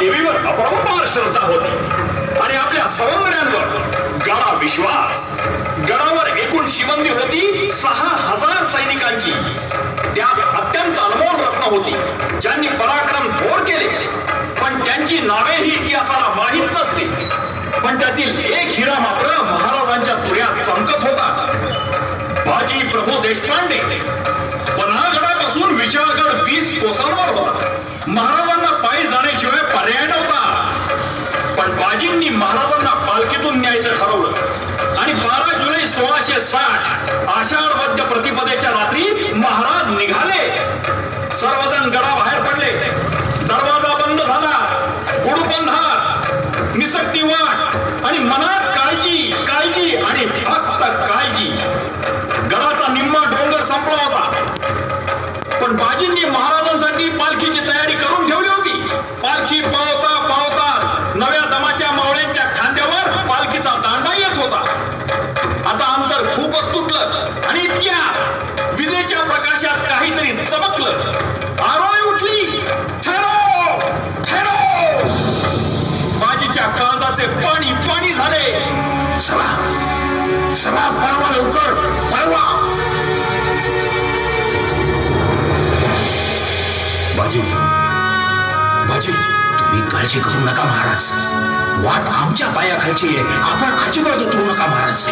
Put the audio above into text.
देवीवर अपरंपार श्रद्धा होती आणि आपल्या सवंगड्यांवर गाढा विश्वास. गडावर एकूण शिबंदी होती 6000 सैनिकांची. त्यात अत्यंत अनमोल रत्न होती ज्यांनी पराक्रम थोर केले, पण त्यांची नावेही इतिहासाला माहीत नसती. पण त्यातील एक हिरा मात्र महाराजांच्या तुऱ्यात चमकत होता. बाजी प्रभू देशपांडे. पन्हाळगडापासून विशाळगड 20 कोसांवर होता. महाराजांना पायी जाण्याशिवाय पर्याय नव्हता. पण बाजींनी महाराजांना पालखीतून न्यायचं ठरवलं आणि 12 जुलै 1660 आषाढ वद्य प्रतिपदेच्या रात्री महाराज निघाले. सर्वजण गडाबाहेर पडले. दरवाजा बंद झाला. गुडबंधार, निसक्ती वाट आणि मनात काळजी काळजी आणि फक्त काळजी. गडाचा निम्मा डोंगर संपला होता, पण बाजींनी महाराजांसाठी पालखीची तयारी करून ठेवली होती. पालखी पावता पावताच नव्या दमाच्या मावळ्यांच्या खांद्यावर पालखीचा दांडा येत होता. आता अंतर खूपच तुटलं आणि इतक्या विजेच्या प्रकाशात काहीतरी चमकलं. आरोळी उठली. ठेरो ठेरो. बाजीच्या काळजाचे पाणी पाणी झाले. चला चला, पळवा लवकर, पळवा. बाजी बाजी, तुम्ही काळजी करू नका महाराज. वाट आमच्या पायाखालची आहे. आपण अजिबात उतरू नका महाराज.